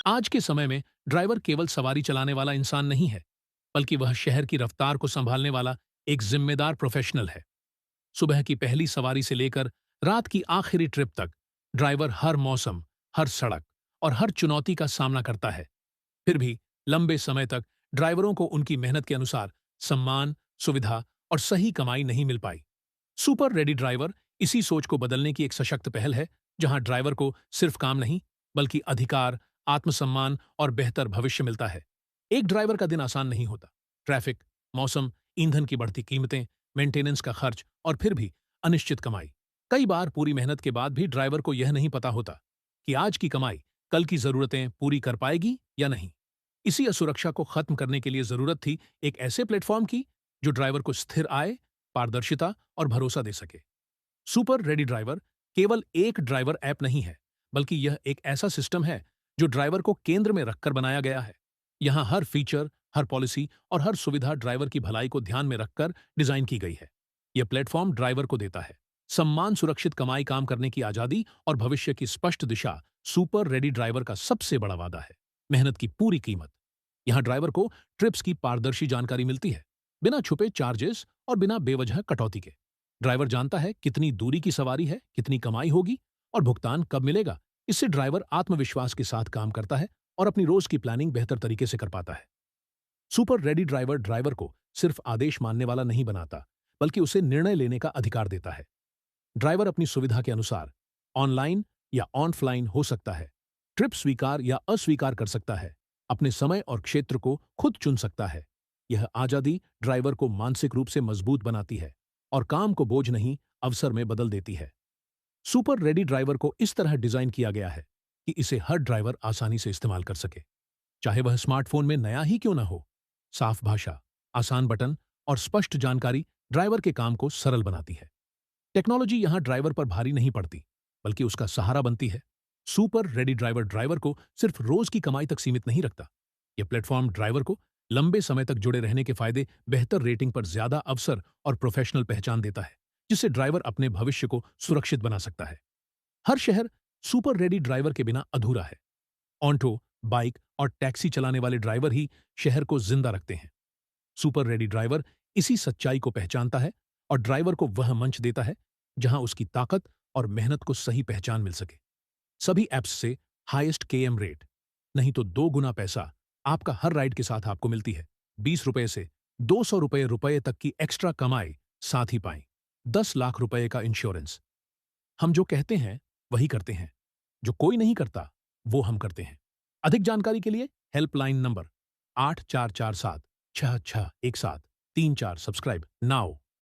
आज के समय में ड्राइवर केवल सवारी चलाने वाला इंसान नहीं है, बल्कि वह शहर की रफ्तार को संभालने वाला एक जिम्मेदार प्रोफेशनल है। सुबह की पहली सवारी से लेकर रात की आखिरी ट्रिप तक ड्राइवर हर मौसम, हर सड़क और हर चुनौती का सामना करता है। फिर भी लंबे समय तक ड्राइवरों को उनकी मेहनत के अनुसार सम्मान, सुविधा और सही कमाई नहीं मिल पाई। सुपर रेडी ड्राइवर इसी सोच को बदलने की एक सशक्त पहल है, जहां ड्राइवर को सिर्फ काम नहीं, बल्कि अधिकार, आत्मसम्मान और बेहतर भविष्य मिलता है। एक ड्राइवर का दिन आसान नहीं होता। ट्रैफिक, मौसम, ईंधन की बढ़ती कीमतें, मेंटेनेंस का खर्च और फिर भी अनिश्चित कमाई। कई बार पूरी मेहनत के बाद भी ड्राइवर को यह नहीं पता होता कि आज की कमाई कल की जरूरतें पूरी कर पाएगी या नहीं। इसी असुरक्षा को खत्म करने के लिए जरूरत थी एक ऐसे प्लेटफॉर्म की जो ड्राइवर को स्थिर आय, पारदर्शिता और भरोसा दे सके। सुपर रेडी ड्राइवर केवल एक ड्राइवर ऐप नहीं है, बल्कि यह एक ऐसा सिस्टम है जो ड्राइवर को केंद्र में रखकर बनाया गया है। यहाँ हर फीचर, हर पॉलिसी और हर सुविधा ड्राइवर की भलाई को ध्यान में रखकर डिजाइन की गई है। यह प्लेटफॉर्म ड्राइवर को देता है सम्मान, सुरक्षित कमाई, काम करने की आजादी और भविष्य की स्पष्ट दिशा। सुपर रेडी ड्राइवर का सबसे बड़ा वादा है मेहनत की पूरी कीमत। यहाँ ड्राइवर को ट्रिप्स की पारदर्शी जानकारी मिलती है, बिना छुपे चार्जेस और बिना बेवजह कटौती के। ड्राइवर जानता है कितनी दूरी की सवारी है, कितनी कमाई होगी और भुगतान कब मिलेगा। इससे ड्राइवर आत्मविश्वास के साथ काम करता है और अपनी रोज की प्लानिंग बेहतर तरीके से कर पाता है। सुपर रेडी ड्राइवर ड्राइवर को सिर्फ आदेश मानने वाला नहीं बनाता, बल्कि उसे निर्णय लेने का अधिकार देता है। ड्राइवर अपनी सुविधा के अनुसार ऑनलाइन या ऑफलाइन हो सकता है, ट्रिप स्वीकार या अस्वीकार कर सकता है, अपने समय और क्षेत्र को खुद चुन सकता है। यह आजादी ड्राइवर को मानसिक रूप से मजबूत बनाती है और काम को बोझ नहीं, अवसर में बदल देती है। सुपर रेडी ड्राइवर को इस तरह डिजाइन किया गया है कि इसे हर ड्राइवर आसानी से इस्तेमाल कर सके, चाहे वह स्मार्टफोन में नया ही क्यों ना हो। साफ भाषा, आसान बटन और स्पष्ट जानकारी ड्राइवर के काम को सरल बनाती है। टेक्नोलॉजी यहां ड्राइवर पर भारी नहीं पड़ती, बल्कि उसका सहारा बनती है। सुपर रेडी ड्राइवर ड्राइवर को सिर्फ रोज की कमाई तक सीमित नहीं रखता। यह प्लेटफॉर्म ड्राइवर को लंबे समय तक जुड़े रहने के फायदे, बेहतर रेटिंग पर ज्यादा अवसर और प्रोफेशनल पहचान देता है, जिससे ड्राइवर अपने भविष्य को सुरक्षित बना सकता है। हर शहर सुपर रेडी ड्राइवर के बिना अधूरा है। ऑटो, बाइक और टैक्सी चलाने वाले ड्राइवर ही शहर को जिंदा रखते हैं। सुपर रेडी ड्राइवर इसी सच्चाई को पहचानता है और ड्राइवर को वह मंच देता है जहां उसकी ताकत और मेहनत को सही पहचान मिल सके। सभी ऐप्स से हाईएस्ट केएम रेट, नहीं तो 2 गुना पैसा आपका हर राइड के साथ आपको मिलती है। 20 रुपए से 200 रुपए तक की एक्स्ट्रा कमाई साथ ही पाएं। 10 लाख रुपए का इंश्योरेंस। हम जो कहते हैं वही करते हैं, जो कोई नहीं करता वो हम करते हैं। अधिक जानकारी के लिए हेल्पलाइन नंबर 8447 6617 34 सब्सक्राइब नाउ।